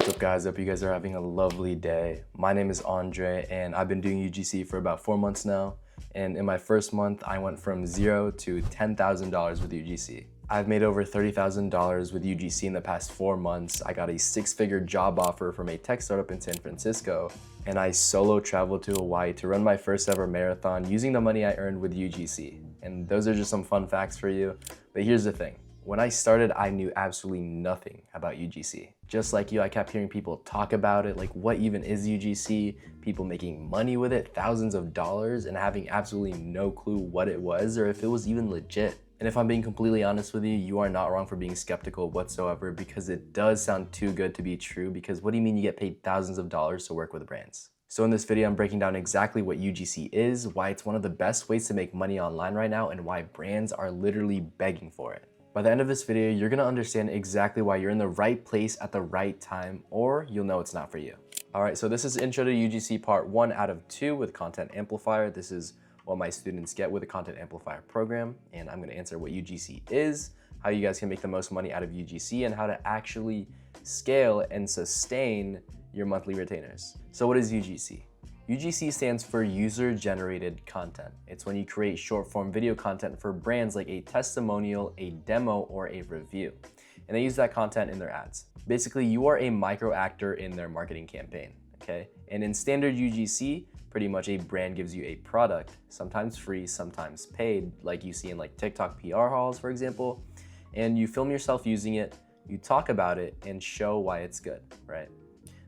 What's up guys, hope you guys are having a lovely day. My name is Andre and I've been doing UGC for about 4 months now. And in my first month, I went from $0 to $10,000 with UGC. I've made over $30,000 with UGC in the past 4 months. I got a 6-figure job offer from a tech startup in San Francisco. And I solo traveled to Hawaii to run my first ever marathon using the money I earned with UGC. And those are just some fun facts for you. But here's the thing. When I started, I knew absolutely nothing about UGC. Just like you, I kept hearing people talk about it, like what even is UGC, people making money with it, thousands of dollars, and having absolutely no clue what it was or if it was even legit. And if I'm being completely honest with you, you are not wrong for being skeptical whatsoever, because it does sound too good to be true, because what do you mean you get paid thousands of dollars to work with brands? So in this video, I'm breaking down exactly what UGC is, why it's one of the best ways to make money online right now, and why brands are literally begging for it. By the end of this video, you're gonna understand exactly why you're in the right place at the right time, or you'll know it's not for you. All right, so this is Intro to UGC part 1 out of 2 with Content Amplifier. This is what my students get with the Content Amplifier program, and I'm gonna answer what UGC is, how you guys can make the most money out of UGC, and how to actually scale and sustain your monthly retainers. So what is UGC? UGC stands for user-generated content. It's when you create short-form video content for brands like a testimonial, a demo, or a review. And they use that content in their ads. Basically, you are a micro actor in their marketing campaign, okay? And in standard UGC, pretty much a brand gives you a product, sometimes free, sometimes paid, like you see in like TikTok PR hauls, for example, and you film yourself using it, you talk about it, and show why it's good, right?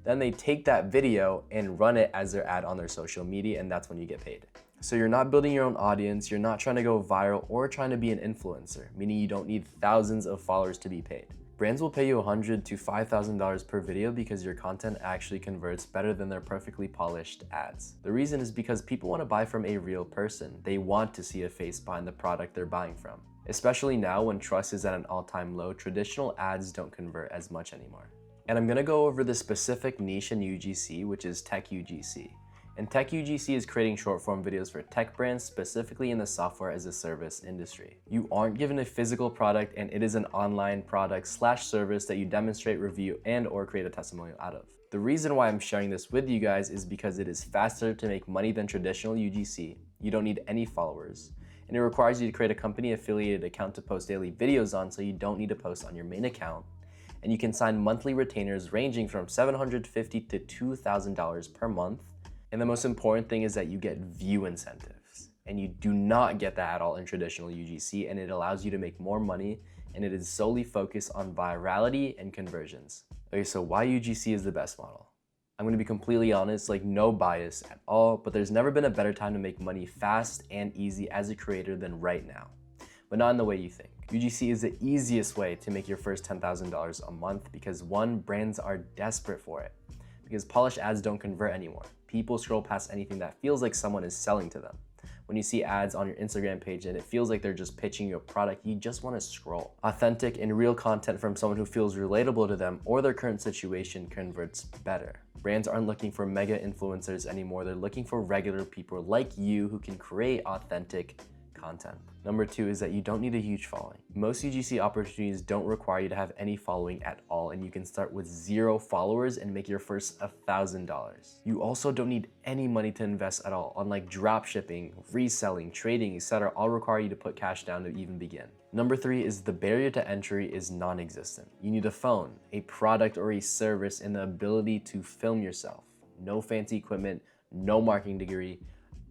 Then they take that video and run it as their ad on their social media, and that's when you get paid. So you're not building your own audience, you're not trying to go viral or trying to be an influencer, meaning you don't need thousands of followers to be paid. Brands will pay you $100 to $5,000 per video because your content actually converts better than their perfectly polished ads. The reason is because people want to buy from a real person. They want to see a face behind the product they're buying from. Especially now when trust is at an all-time low, traditional ads don't convert as much anymore. And I'm gonna go over the specific niche in UGC, which is Tech UGC. And Tech UGC is creating short-form videos for tech brands, specifically in the software as a service industry. You aren't given a physical product, and it is an online product / service that you demonstrate, review, and or create a testimonial out of. The reason why I'm sharing this with you guys is because it is faster to make money than traditional UGC. You don't need any followers. And it requires you to create a company affiliated account to post daily videos on, so you don't need to post on your main account. And you can sign monthly retainers ranging from $750 to $2,000 per month. And the most important thing is that you get view incentives. And you do not get that at all in traditional UGC, and it allows you to make more money, and it is solely focused on virality and conversions. Okay, so why UGC is the best model? I'm gonna be completely honest, like no bias at all, but there's never been a better time to make money fast and easy as a creator than right now. But not in the way you think. UGC is the easiest way to make your first $10,000 a month because one, brands are desperate for it. Because polished ads don't convert anymore. People scroll past anything that feels like someone is selling to them. When you see ads on your Instagram page and it feels like they're just pitching you a product, you just want to scroll. Authentic and real content from someone who feels relatable to them or their current situation converts better. Brands aren't looking for mega influencers anymore. They're looking for regular people like you who can create authentic content. Number 2 is that you don't need a huge following. Most UGC opportunities don't require you to have any following at all, and you can start with 0 followers and make your first $1,000. You also don't need any money to invest at all, unlike drop shipping, reselling, trading, etc. all require you to put cash down to even begin. Number 3 is the barrier to entry is non-existent. You need a phone, a product or a service, and the ability to film yourself. No fancy equipment, no marketing degree,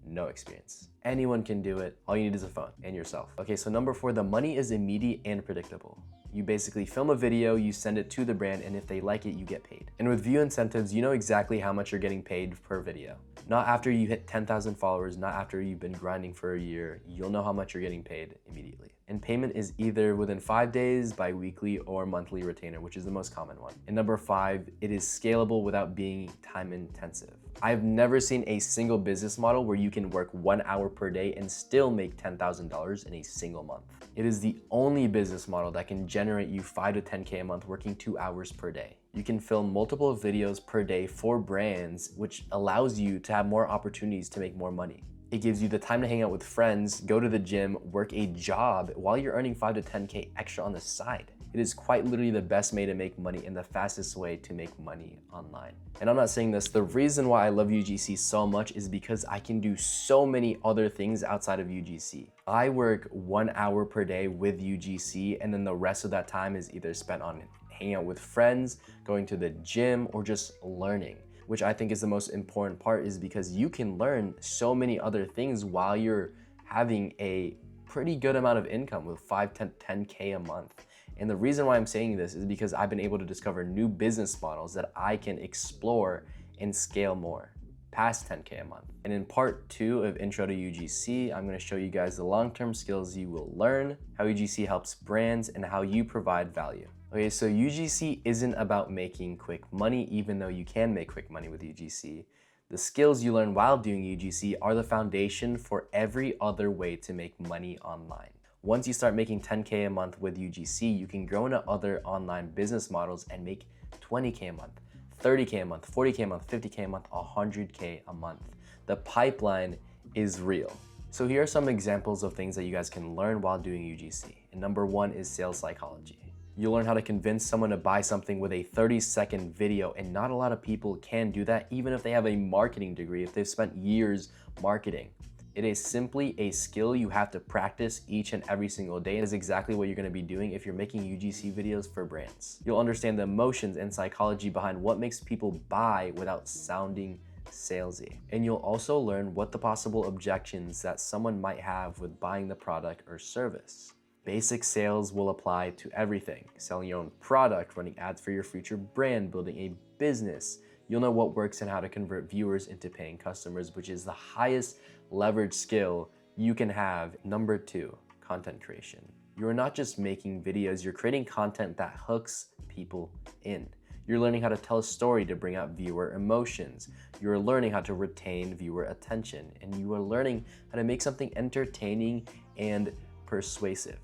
no experience. Anyone can do it. All you need is a phone and yourself. Okay, so number 4, the money is immediate and predictable. You basically film a video, you send it to the brand, and if they like it, you get paid. And with view incentives, you know exactly how much you're getting paid per video. Not after you hit 10,000 followers, not after you've been grinding for a year. You'll know how much you're getting paid immediately. And payment is either within 5 days, bi-weekly, or monthly retainer, which is the most common one. And number 5, it is scalable without being time intensive. I've never seen a single business model where you can work 1 hour per day and still make $10,000 in a single month. It is the only business model that can generate you 5 to 10K a month working 2 hours per day. You can film multiple videos per day for brands, which allows you to have more opportunities to make more money. It gives you the time to hang out with friends, go to the gym, work a job while you're earning 5 to 10K extra on the side. It is quite literally the best way to make money and the fastest way to make money online. And I'm not saying this, the reason why I love UGC so much is because I can do so many other things outside of UGC. I work 1 hour per day with UGC, and then the rest of that time is either spent on hanging out with friends, going to the gym, or just learning, which I think is the most important part, is because you can learn so many other things while you're having a pretty good amount of income with 5, 10K a month. And the reason why I'm saying this is because I've been able to discover new business models that I can explore and scale more past 10K a month. And in part 2 of Intro to UGC, I'm going to show you guys the long-term skills you will learn, how UGC helps brands, and how you provide value. Okay, so UGC isn't about making quick money, even though you can make quick money with UGC. The skills you learn while doing UGC are the foundation for every other way to make money online. Once you start making 10K a month with UGC, you can grow into other online business models and make 20K a month, 30K a month, 40K a month, 50K a month, 100K a month. The pipeline is real. So here are some examples of things that you guys can learn while doing UGC. And number 1 is sales psychology. You'll learn how to convince someone to buy something with a 30-second video, and not a lot of people can do that even if they have a marketing degree, if they've spent years marketing. It is simply a skill you have to practice each and every single day. It is exactly what you're going to be doing if you're making UGC videos for brands. You'll understand the emotions and psychology behind what makes people buy without sounding salesy. And you'll also learn what the possible objections that someone might have with buying the product or service. Basic sales will apply to everything. Selling your own product, running ads for your future brand, building a business. You'll know what works and how to convert viewers into paying customers, which is the highest leverage skill you can have. Number 2, content creation. You're not just making videos, you're creating content that hooks people in. You're learning how to tell a story to bring out viewer emotions. You're learning how to retain viewer attention. And you are learning how to make something entertaining and persuasive.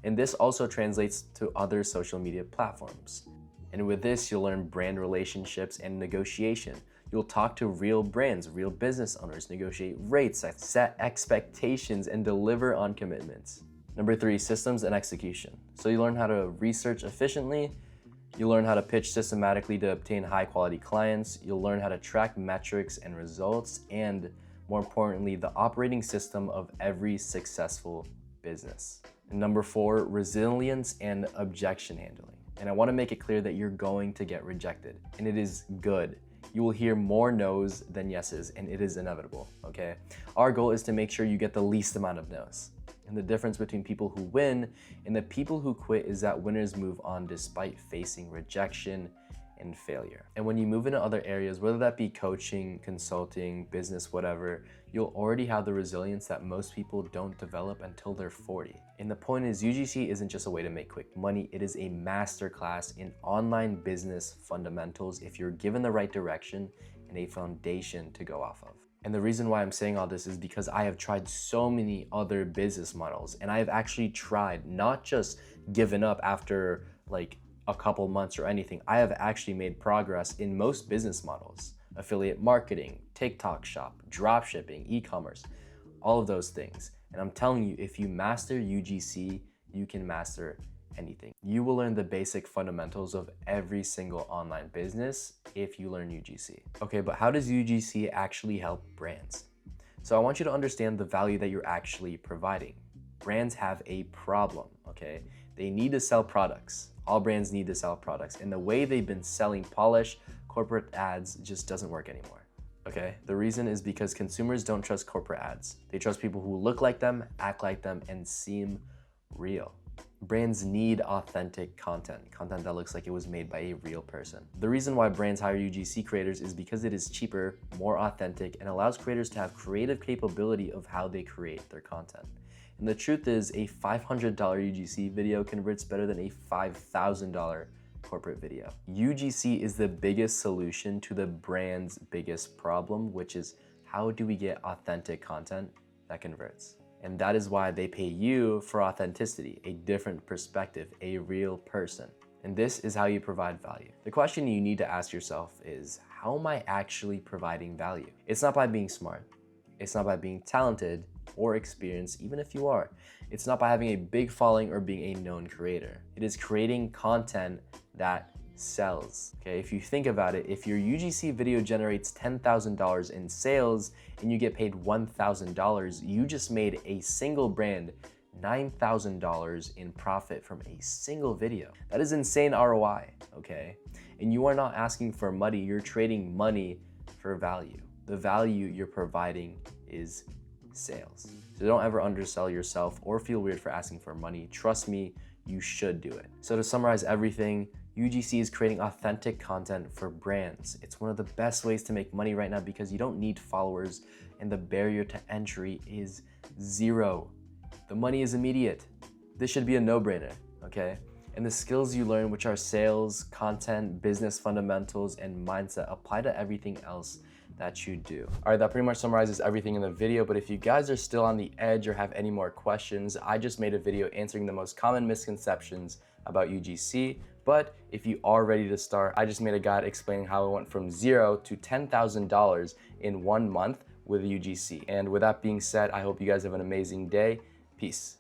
And this also translates to other social media platforms. And with this, you'll learn brand relationships and negotiation. You'll talk to real brands, real business owners, negotiate rates, set expectations, and deliver on commitments. Number 3, systems and execution. So you learn how to research efficiently. You learn how to pitch systematically to obtain high quality clients. You'll learn how to track metrics and results, and more importantly, the operating system of every successful business. And number 4, resilience and objection handling. And I want to make it clear that you're going to get rejected, and it is good. You will hear more no's than yeses, and it is inevitable, okay? Our goal is to make sure you get the least amount of no's. And the difference between people who win and the people who quit is that winners move on despite facing rejection and failure. And when you move into other areas, whether that be coaching, consulting, business, whatever, you'll already have the resilience that most people don't develop until they're 40. And the point is, UGC isn't just a way to make quick money, it is a masterclass in online business fundamentals if you're given the right direction and a foundation to go off of. And the reason why I'm saying all this is because I have tried so many other business models, and I have actually tried, not just given up after like a couple months or anything. I have actually made progress in most business models: affiliate marketing, TikTok shop, drop shipping, e-commerce, all of those things. And I'm telling you, if you master UGC, you can master anything. You will learn the basic fundamentals of every single online business if you learn UGC. Okay, but how does UGC actually help brands? So I want you to understand the value that you're actually providing. Brands have a problem, okay? They need to sell products. All brands need to sell products. And the way they've been selling polished corporate ads just doesn't work anymore, okay? The reason is because consumers don't trust corporate ads. They trust people who look like them, act like them, and seem real. Brands need authentic content that looks like it was made by a real person. The reason why brands hire UGC creators is because it is cheaper, more authentic, and allows creators to have creative capability of how they create their content. And the truth is, a $500 UGC video converts better than a $5,000 corporate video. UGC is the biggest solution to the brand's biggest problem, which is how do we get authentic content that converts? And that is why they pay you for authenticity, a different perspective, a real person. And this is how you provide value. The question you need to ask yourself is, how am I actually providing value? It's not by being smart. It's not by being talented. or experience, even if you are. It's not by having a big following or being a known creator. It is creating content that sells. Okay, if you think about it, if your UGC video generates $10,000 in sales and you get paid $1,000, you just made a single brand $9,000 in profit from a single video. That is insane ROI, okay? And you are not asking for money, you're trading money for value. The value you're providing is sales. So don't ever undersell yourself or feel weird for asking for money. Trust me, you should do it. So to summarize everything, UGC is creating authentic content for brands. It's one of the best ways to make money right now because you don't need followers and the barrier to entry is zero. The money is immediate. This should be a no-brainer, okay? And the skills you learn, which are sales, content, business fundamentals, and mindset, apply to everything else that you do. All right, that pretty much summarizes everything in the video, but if you guys are still on the edge or have any more questions, I just made a video answering the most common misconceptions about UGC, but if you are ready to start, I just made a guide explaining how I went from $0 to $10,000 in 1 month with UGC. And with that being said, I hope you guys have an amazing day. Peace.